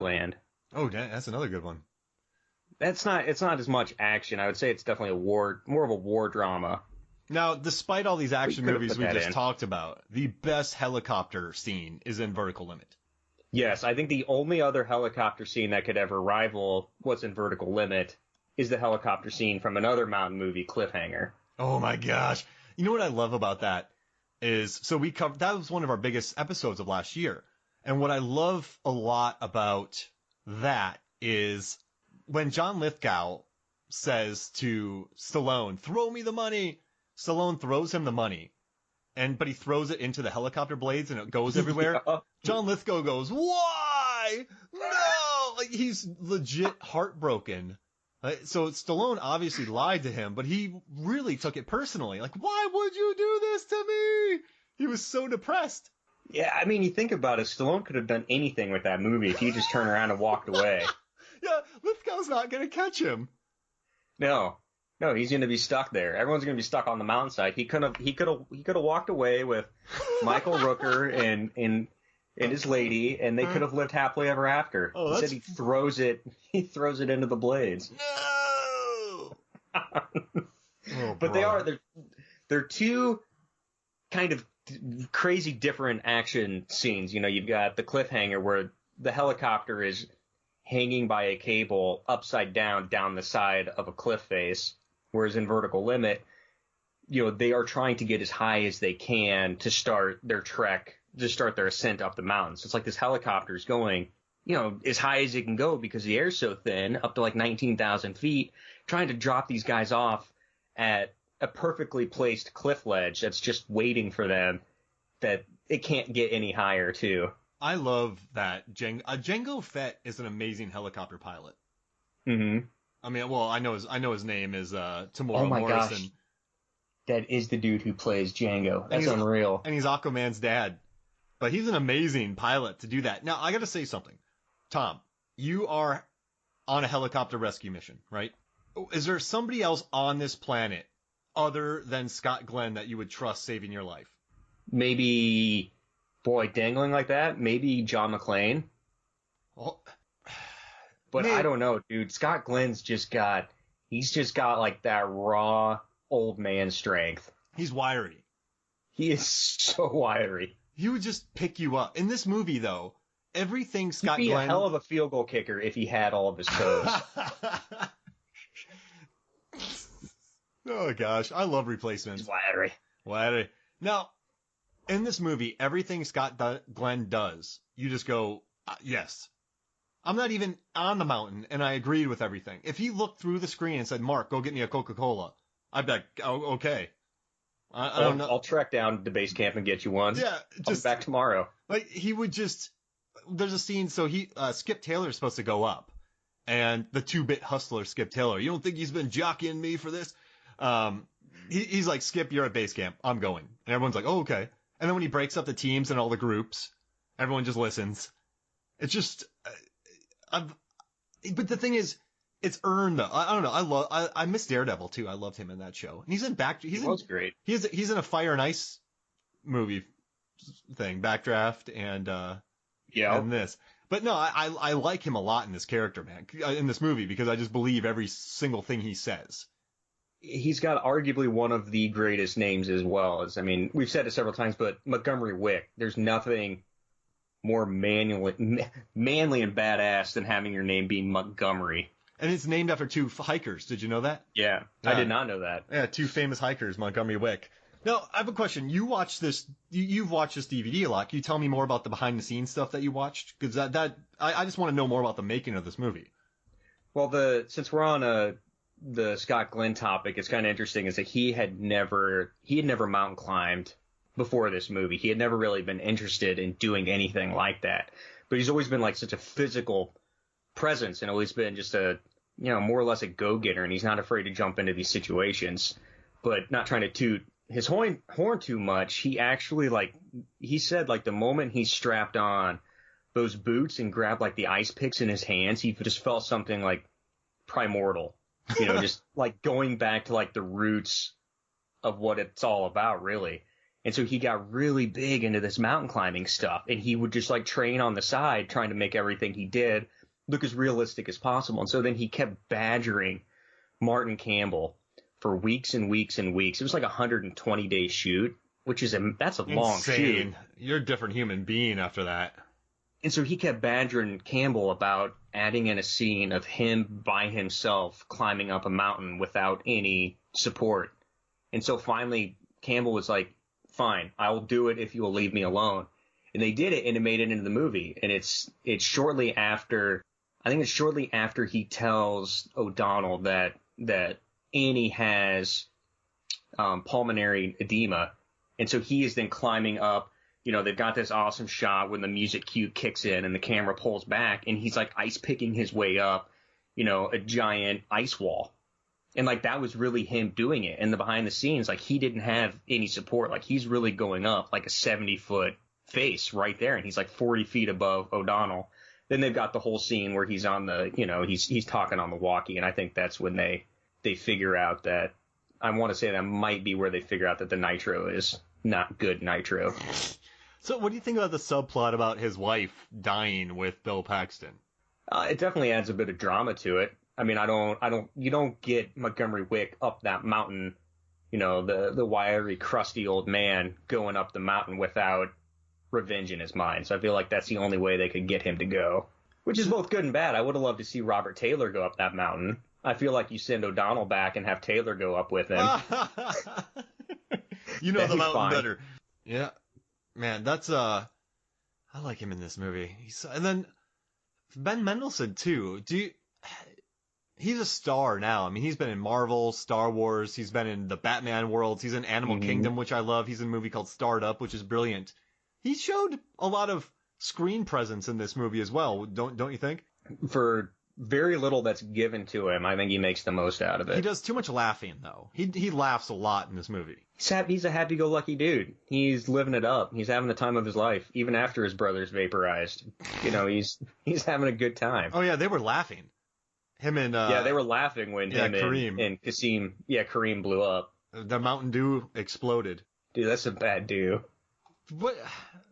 land. Oh, that's another good one. It's not as much action. I would say it's definitely more of a war drama. Now, despite all these action We could've movies put we that just in. talked about, the best helicopter scene is in Vertical Limit. Yes, I think the only other helicopter scene that could ever rival what's in Vertical Limit is the helicopter scene from another mountain movie, Cliffhanger. Oh my gosh. You know what I love about that is, so we covered, that was one of our biggest episodes of last year. And what I love a lot about that is when John Lithgow says to Stallone, throw me the money. Stallone throws him the money, but he throws it into the helicopter blades and it goes everywhere. Yeah. John Lithgow goes, why? No! Like, he's legit heartbroken. So Stallone obviously lied to him, but he really took it personally. Like, why would you do this to me? He was so depressed. Yeah, I mean, you think about it, Stallone could have done anything with that movie if he just turned around and walked away. Yeah, Lithgow's not going to catch him. No, he's going to be stuck there. Everyone's going to be stuck on the mountainside. He could have walked away with Michael Rooker and his lady, and they could have lived happily ever after. Oh, Instead, he throws it into the blades. No! Oh, But they're two kind of crazy different action scenes. You know, you've got the cliffhanger where the helicopter is hanging by a cable upside down the side of a cliff face, whereas in Vertical Limit, you know, they are trying to get as high as they can to start their trek, to start their ascent up the mountains. It's like this helicopter's going, you know, as high as it can go because the air's so thin, up to like 19,000 feet, trying to drop these guys off at a perfectly placed cliff ledge that's just waiting for them, that it can't get any higher too. I love that Django Fett is an amazing helicopter pilot. Mm-hmm. I mean, well, I know his name is Tamora Oh my Morrison. gosh. That is the dude who plays Django. That's unreal. And he's Aquaman's dad. But he's an amazing pilot to do that. Now, I got to say something. Tom, you are on a helicopter rescue mission, right? Is there somebody else on this planet other than Scott Glenn that you would trust saving your life? Maybe, boy, dangling like that, maybe John McClane. Well, But I don't know, dude. Scott Glenn's he's just got like that raw old man strength. he's wiry. He is so wiry. He would just pick you up. In this movie, though, everything Scott He'd be Glenn... a hell of a field goal kicker if he had all of his toes. Oh, gosh. I love replacements. He's wiry. Wiry. Now, in this movie, everything Scott Glenn does, you just go, yes. I'm not even on the mountain, and I agreed with everything. If he looked through the screen and said, Mark, go get me a Coca-Cola, I'd be like, oh, okay. I don't know. I'll trek down to base camp and get you one. Yeah, I'll be back tomorrow. Like, he would just... There's a scene, so Skip Taylor's supposed to go up, and the 2-bit hustler, Skip Taylor, you don't think he's been jockeying me for this? He's like, Skip, you're at base camp. I'm going. And everyone's like, oh, okay. And then when he breaks up the teams and all the groups, everyone just listens. It's just... but the thing is, it's earned though. I don't know. I miss Daredevil too. I loved him in that show. And he's in He was great. He's in a Fire and Ice movie thing, Backdraft, and this. But no, I like him a lot in this character, man, in this movie, because I just believe every single thing he says. He's got arguably one of the greatest names as well. I mean, we've said it several times, but Montgomery Wick. There's nothing more manly and badass than having your name be Montgomery. And it's named after 2 hikers. Did you know that? Yeah, I did not know that. Yeah, 2 famous hikers, Montgomery Wick. Now, I have a question. You've watched this DVD a lot. Can you tell me more about the behind-the-scenes stuff that you watched? Because I just want to know more about the making of this movie. Well, since we're on the Scott Glenn topic, it's kind of interesting is that he had never mountain climbed before this movie. He had never really been interested in doing anything like that. But he's always been like such a physical presence and always been just a, you know, more or less a go-getter, and he's not afraid to jump into these situations. But not trying to toot his horn too much, he actually, like, he said, like, the moment he strapped on those boots and grabbed, like, the ice picks in his hands, he just felt something, like, primordial. You know, just, like, going back to, like, the roots of what it's all about, really. And so he got really big into this mountain climbing stuff, and he would just like train on the side, trying to make everything he did look as realistic as possible. And so then he kept badgering Martin Campbell for weeks and weeks and weeks. It was like a 120-day shoot, which is that's a long shoot. You're a different human being after that. And so he kept badgering Campbell about adding in a scene of him by himself climbing up a mountain without any support. And so finally Campbell was like, fine, I will do it if you will leave me alone. And they did it, and it made it into the movie. And it's shortly after, I think it's shortly after he tells O'Donnell that Annie has pulmonary edema. And so he is then climbing up. You know, they've got this awesome shot when the music cue kicks in and the camera pulls back, and he's like ice picking his way up, you know, a giant ice wall. And like that was really him doing it. And the behind the scenes, like he didn't have any support. Like he's really going up like a 70-foot face right there, and he's like 40 feet above O'Donnell. Then they've got the whole scene where he's on the, you know, he's talking on the walkie, and I think that's when they figure out that, I want to say that might be where they figure out that the nitro is not good nitro. So what do you think about the subplot about his wife dying with Bill Paxton? It definitely adds a bit of drama to it. I mean, you don't get Montgomery Wick up that mountain, you know, the wiry, crusty old man going up the mountain without revenge in his mind. So I feel like that's the only way they could get him to go, which is both good and bad. I would have loved to see Robert Taylor go up that mountain. I feel like you send O'Donnell back and have Taylor go up with him. You know the mountain better. Yeah. Man, that's I like him in this movie. And then Ben Mendelsohn too. He's a star now. I mean, he's been in Marvel, Star Wars, he's been in the Batman worlds, he's in Animal Kingdom, which I love. He's in a movie called Startup, which is brilliant. He showed a lot of screen presence in this movie as well, don't you think? For very little that's given to him, I think he makes the most out of it. He does too much laughing, though. He laughs a lot in this movie. He's a happy-go-lucky dude. He's living it up. He's having the time of his life, even after his brother's vaporized. You know, he's having a good time. Oh yeah, they were laughing. Him and they were laughing when Kareem and Kareem blew up. The Mountain Dew exploded. Dude, that's a bad dew. What?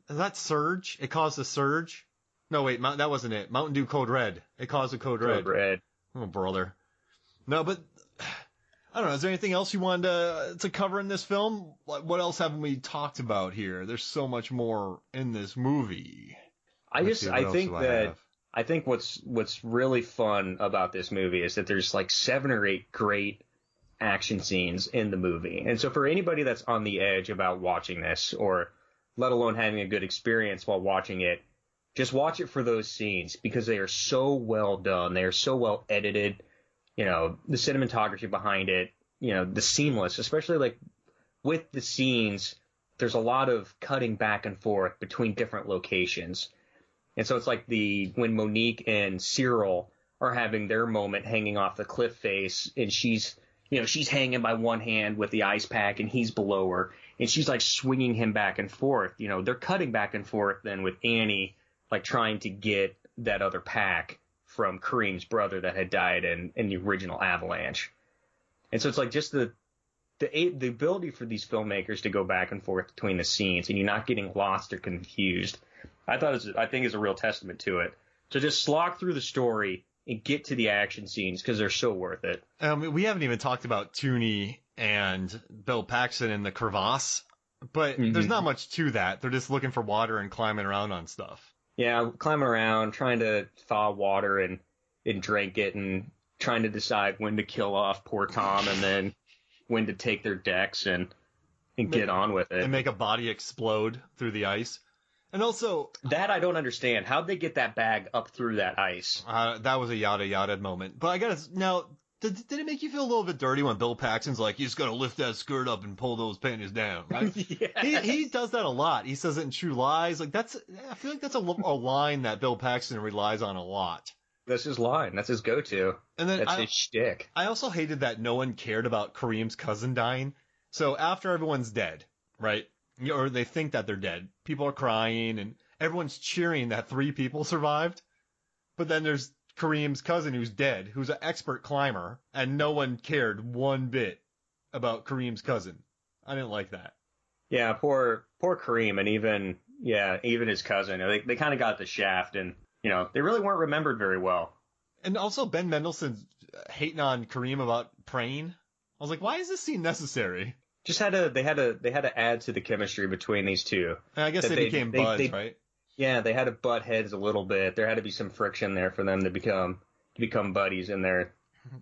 That surge? It caused a surge? No, wait, that wasn't it. Mountain Dew Code Red. It caused a Code Red. Code Red. Oh, brother. No, but I don't know. Is there anything else you wanted to cover in this film? What else haven't we talked about here? There's so much more in this movie. I think what's really fun about this movie is that there's like 7 or 8 great action scenes in the movie. And so for anybody that's on the edge about watching this, or let alone having a good experience while watching it, just watch it for those scenes, because they are so well done. They are so well edited. You know, the cinematography behind it, you know, the seamless, especially like with the scenes, there's a lot of cutting back and forth between different locations. And so it's like when Monique and Cyril are having their moment hanging off the cliff face, and she's hanging by one hand with the ice pack and he's below her, and she's like swinging him back and forth. You know, they're cutting back and forth then with Annie, like trying to get that other pack from Kareem's brother that had died in the original Avalanche. And so it's like just the ability for these filmmakers to go back and forth between the scenes, and you're not getting lost or confused. I think is a real testament to it. So just slog through the story and get to the action scenes, because they're so worth it. We haven't even talked about Tooney and Bill Paxton in the crevasse, but there's not much to that. They're just looking for water and climbing around on stuff. Yeah, climbing around, trying to thaw water and drink it, and trying to decide when to kill off poor Tom and then when to take their decks and get on with it. And make a body explode through the ice. And also... That I don't understand. How'd they get that bag up through that ice? That was a yada moment. But I gotta... Now, did it make you feel a little bit dirty when Bill Paxton's like, you just gotta lift that skirt up and pull those panties down, right? Yes. He does that a lot. He says it in True Lies. Like, I feel like that's a line that Bill Paxton relies on a lot. That's his line. That's his go-to. And then that's his shtick. I also hated that no one cared about Kareem's cousin dying. So after everyone's dead, right? Or they think that they're dead. People are crying and everyone's cheering that 3 people survived. But then there's Kareem's cousin who's dead, who's an expert climber, and no one cared one bit about Kareem's cousin. I didn't like that. Yeah, poor Kareem, and even his cousin. They kind of got the shaft, and they really weren't remembered very well. And also Ben Mendelsohn hating on Kareem about praying. I was like, why is this scene necessary? Just they had to add to the chemistry between these two. And I guess That they became buds, right? Yeah, they had to butt heads a little bit. There had to be some friction there for them to become buddies in there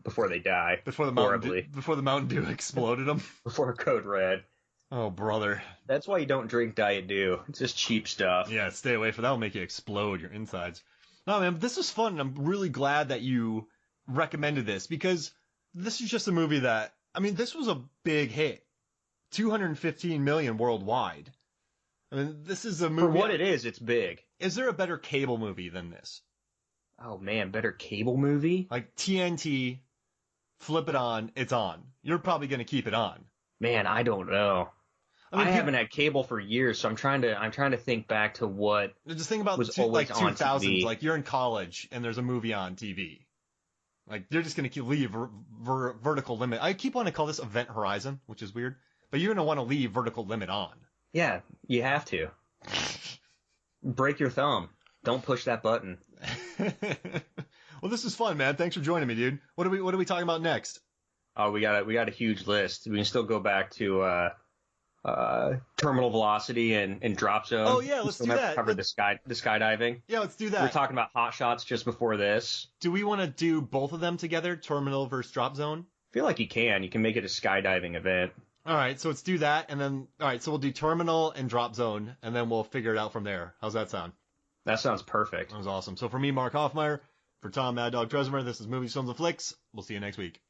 before they die. Before the horribly. Before the Mountain Dew exploded them. Before Code Red. Oh, brother. That's why you don't drink Diet Dew. It's just cheap stuff. Yeah, stay away from that. Will make you explode your insides. No, man, this was fun. And I'm really glad that you recommended this because this is just a movie that, I mean, this was a big hit. 215 million worldwide. I mean, this is a movie. For what it is, it's big. Is there a better cable movie than this? Oh man, better cable movie? Like TNT, flip it on, it's on. You're probably going to keep it on. Man, I don't know. I haven't had cable for years, so I'm trying to think back to what just think about was like always on 2000s. TV. Like you're in college and there's a movie on TV. Like they're just going to leave vertical limit. I keep wanting to call this Event Horizon, which is weird, but you're going to want to leave vertical limit on. Yeah, you have to. Break your thumb. Don't push that button. Well, this is fun, man. Thanks for joining me, dude. What are we talking about next? Oh, we got a huge list. We can still go back to terminal velocity and drop zone. Oh yeah, let's do that. Cover the skydiving. Yeah, let's do that. We're talking about hot shots just before this. Do we want to do both of them together, terminal versus drop zone? I feel like you can. You can make it a skydiving event. All right, so let's do that, and then so we'll do terminal and drop zone, and then we'll figure it out from there. How's that sound? That sounds perfect. That was awesome. So for me, Mark Hoffmeyer, for Tom Mad Dog Tresmer, this is Movies, Films, and Flicks. We'll see you next week.